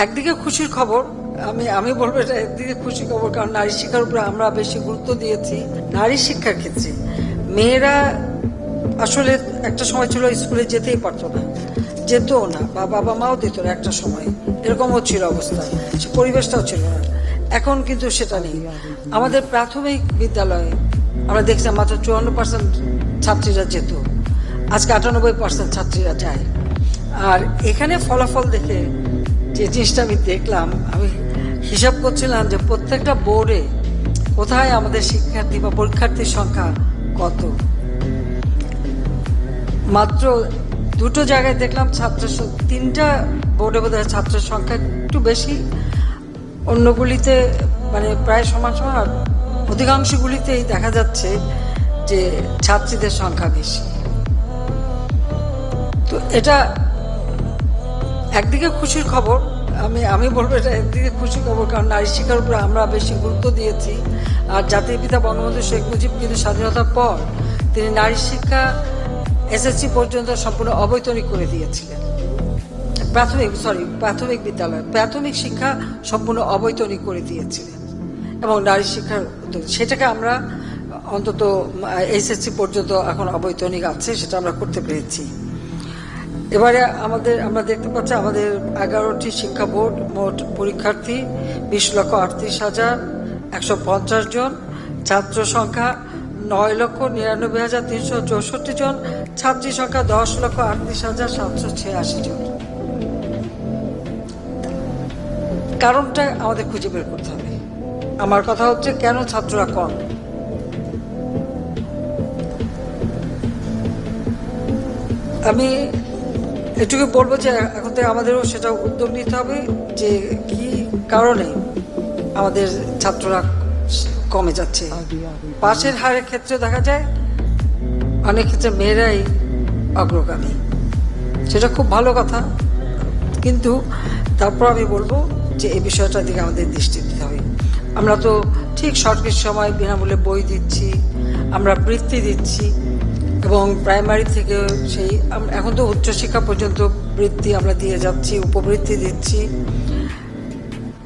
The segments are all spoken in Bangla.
একদিকে খুশির খবর, আমি বলবো এটা একদিকে খুশির খবর, কারণ নারী শিক্ষার উপরে আমরা বেশি গুরুত্ব দিয়েছি। নারী শিক্ষার ক্ষেত্রে মেয়েরা আসলে একটা সময় ছিল স্কুলে যেতেই পারতো না, যেতও না, বা বাবা মাও দিত না একটা সময়, এরকমও ছিল অবস্থা, সে পরিবেশটাও ছিল না। এখন কিন্তু সেটা নেই। আমাদের প্রাথমিক বিদ্যালয়ে আমরা দেখছিলাম মাত্র 54% ছাত্রীরা যেত, আজকে 98% ছাত্রীরা যায়। আর এখানে ফলাফল দেখে যে জিনিসটা আমি দেখলাম, আমি হিসাব করছিলাম যে প্রত্যেকটা বোর্ডে কোথায় আমাদের শিক্ষার্থী বা পরীক্ষার্থীর সংখ্যা কত। মাত্র দুটো জায়গায় দেখলাম তিনটা বোর্ডে বোধহয় ছাত্রের সংখ্যা একটু বেশি, অন্যগুলিতে মানে প্রায় সমান সমান, আর অধিকাংশগুলিতেই দেখা যাচ্ছে যে ছাত্রীদের সংখ্যা বেশি। তো এটা একদিকে খুশির খবর, আমি বলবো এটা একদিকে খুশির খবর, কারণ নারী শিক্ষার উপরে আমরা বেশি গুরুত্ব দিয়েছি। আর জাতির পিতা বঙ্গবন্ধু শেখ মুজিব কিন্তু স্বাধীনতার পর তিনি নারী শিক্ষা এসএসসি পর্যন্ত সম্পূর্ণ অবৈতনিক করে দিয়েছিলেন। প্রাথমিক বিদ্যালয়, প্রাথমিক শিক্ষা সম্পূর্ণ অবৈতনিক করে দিয়েছিলেন, এবং নারী শিক্ষার সেটাকে আমরা অন্তত এসএসসি পর্যন্ত এখন অবৈতনিক আছে, সেটা আমরা করতে পেরেছি। এবারে আমরা দেখতে পাচ্ছি আমাদের 11টি শিক্ষা বোর্ড, মোট পরীক্ষার্থী 20,38,150 জন, ছাত্র সংখ্যা 9,99,364 জন, ছাত্রী সংখ্যা 10,38,786 জন। কারণটা আমাদের খুঁজে বের করতে হবে। আমার কথা হচ্ছে, কেন ছাত্ররা কম? আমি এটুকু বলবো যে এখন থেকে আমাদেরও সেটা উদ্যোগ নিতে হবে যে কি কারণে আমাদের ছাত্ররা কমে যাচ্ছে। পাশের হারের ক্ষেত্রে দেখা যায় অনেক ক্ষেত্রে মেয়েরাই অগ্রগামী, সেটা খুব ভালো কথা, কিন্তু তারপর আমি বলবো যে এই বিষয়টার দিকে আমাদের দৃষ্টি দিতে হবে। আমরা তো ঠিক সঠিক সময় বিনামূল্যে বই দিচ্ছি, আমরা বৃত্তি দিচ্ছি, এবং প্রাইমারি থেকে সেই এখন তো উচ্চশিক্ষা পর্যন্ত বৃত্তি আমরা দিয়ে যাচ্ছি, উপবৃত্তি দিচ্ছি।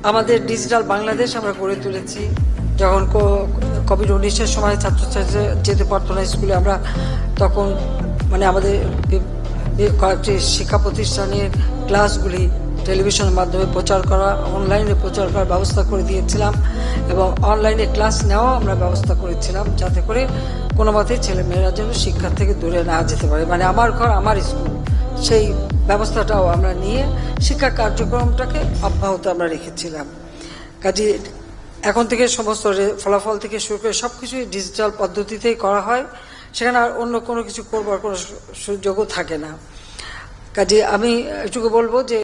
আমাদের ডিজিটাল বাংলাদেশ আমরা গড়ে তুলেছি। যখন কোভিড-19 সময় ছাত্রছাত্রীরা যেতে পারতো না স্কুলে, আমরা তখন মানে আমাদের কয়েকটি শিক্ষা প্রতিষ্ঠানের ক্লাসগুলি টেলিভিশনের মাধ্যমে প্রচার করা, অনলাইনে প্রচার করার ব্যবস্থা করে দিয়েছিলাম, এবং অনলাইনে ক্লাস নেওয়াও আমরা ব্যবস্থা করেছিলাম, যাতে করে কোনো মতেই ছেলেমেয়েরা যেন শিক্ষা থেকে দূরে না যেতে পারে, মানে আমার ঘর আমার স্কুল, সেই ব্যবস্থাটাও আমরা নিয়ে শিক্ষা কার্যক্রমটাকে অব্যাহত আমরা রেখেছিলাম। কাজে এখন থেকে সমস্ত ফলাফল থেকে শুরু করে সব কিছুই ডিজিটাল পদ্ধতিতেই করা হয়, সেখানে আর অন্য কোনো কিছু করবার কোনো সুযোগও থাকে না। কাজে আমি এটুকু বলবো যে